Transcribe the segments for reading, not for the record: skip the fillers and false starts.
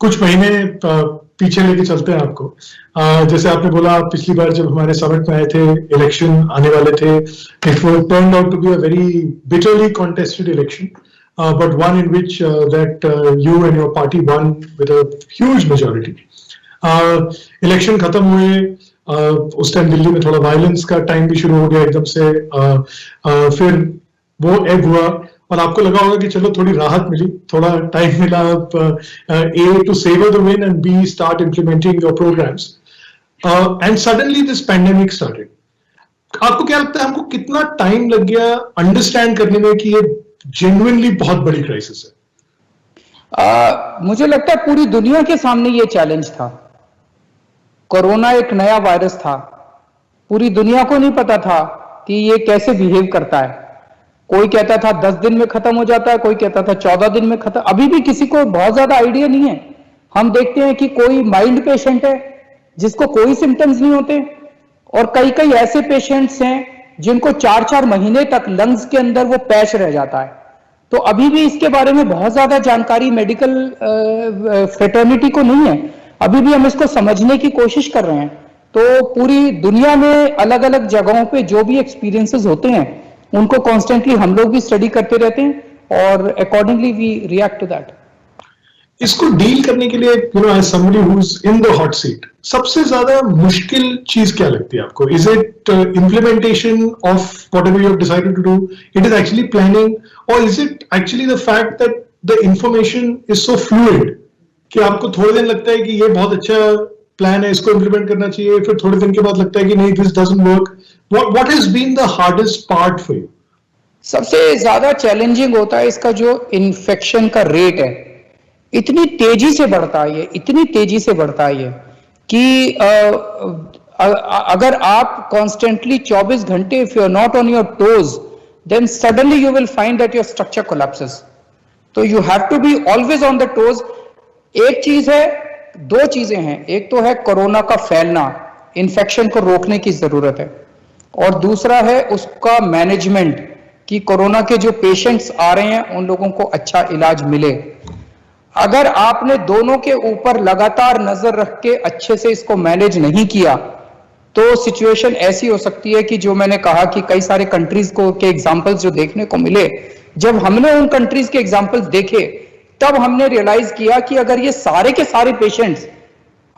कुछ महीने पीछे लेके चलते हैं आपको। जैसे आपने बोला, पिछली बार जब हमारे समिट में आए थे, इलेक्शन आने वाले थे, it turned out to be a very bitterly contested election, but one in which that you and your party won with a huge majority. Election खत्म हुए, उस टाइम दिल्ली में थोड़ा वायलेंस का टाइम भी शुरू हो गया एकदम से, फिर वो एब हुआ और आपको लगा होगा कि चलो थोड़ी राहत मिली, थोड़ा टाइम मिला, A to savor the win and B start implementing your programs, and suddenly this pandemic started. आपको क्या लगता है, हमको कितना टाइम लग गया अंडरस्टैंड करने में कि ये जेन्युइनली बहुत बड़ी क्राइसिस है? मुझे लगता है पूरी दुनिया के सामने ये चैलेंज था। कोरोना एक नया वायरस था, पूरी दुनिया को नहीं पता था कि ये कैसे बिहेव करता है। कोई कहता था 10 दिन में खत्म हो जाता है, कोई कहता था 14 दिन में खत्म। अभी भी किसी को बहुत ज्यादा आइडिया नहीं है। हम देखते हैं कि कोई माइल्ड पेशेंट है जिसको कोई सिम्टम्स नहीं होते, और कई कई ऐसे पेशेंट्स हैं जिनको 4-4 महीने तक लंग्स के अंदर वो पैच रह जाता है। तो अभी भी इसके बारे में बहुत ज्यादा जानकारी मेडिकल फ्रेटर्निटी को नहीं है। अभी भी हम इसको समझने की कोशिश कर रहे हैं। तो पूरी दुनिया में अलग अलग जगहों पे जो भी एक्सपीरियंसेस होते हैं उनको कॉन्स्टेंटली हम लोग भी स्टडी करते रहते हैं और accordingly we react to that. इसको डील करने के लिए, as somebody who is in the hot seat, सबसे ज्यादा मुश्किल चीज क्या लगती है आपको? Is it implementation of whatever you have decided to do? It is actually planning, और is it actually the fact that the information is so fluid कि आपको थोड़े दिन लगता है कि ये बहुत अच्छा प्लान है, इसको इम्प्लीमेंट करना चाहिए, फिर थोड़े दिन के बाद लगता है कि नहीं, this doesn't work? What has been the hardest part for you? सबसे ज्यादा चैलेंजिंग होता है इसका जो इन्फेक्शन का रेट है, इतनी तेजी से बढ़ता है ये, इतनी तेजी से बढ़ता है ये कि अगर आप कॉन्स्टेंटली 24 घंटे if you are not on your toes, then suddenly you will find that your structure collapses. तो you have to be always on the toes. एक चीज है, दो चीजें हैं, एक तो है कोरोना का फैलना, इन्फेक्शन को रोकने की जरूरत है, और दूसरा है उसका मैनेजमेंट कि कोरोना के जो पेशेंट्स आ रहे हैं उन लोगों को अच्छा इलाज मिले। अगर आपने दोनों के ऊपर लगातार नजर रख के अच्छे से इसको मैनेज नहीं किया तो सिचुएशन ऐसी हो सकती है कि जो मैंने कहा कि कई सारे कंट्रीज को के एग्जांपल्स जो देखने को मिले, जब हमने उन कंट्रीज के एग्जांपल्स देखे तब हमने रियलाइज किया कि अगर ये सारे के सारे पेशेंट्स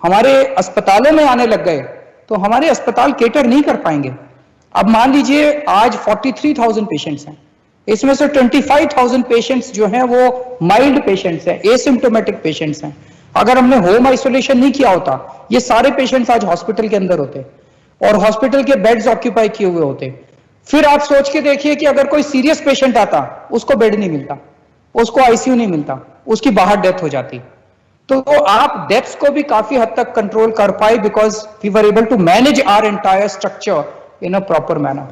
हमारे अस्पतालों में आने लग गए तो हमारे अस्पताल केटर नहीं कर पाएंगे। अब मान लीजिए आज 43,000 पेशेंट्स हैं, इसमें से 25,000 पेशेंट्स जो हैं वो माइल्ड पेशेंट्स हैं, एसिम्प्टोमेटिक पेशेंट्स हैं। अगर हमने होम आइसोलेशन नहीं किया होता, ये सारे पेशेंट्स आज हॉस्पिटल के अंदर होते और हॉस्पिटल के बेड्स ऑक्यूपाई किए हुए होते। फिर आप सोच के देखिए कि अगर कोई सीरियस पेशेंट आता, उसको बेड नहीं मिलता, उसको आईसीयू नहीं मिलता, उसकी बाहर डेथ हो जाती। तो आप डेथ्स को भी काफी हद तक कंट्रोल कर पाए because we were able to manage our entire structure in a proper manner.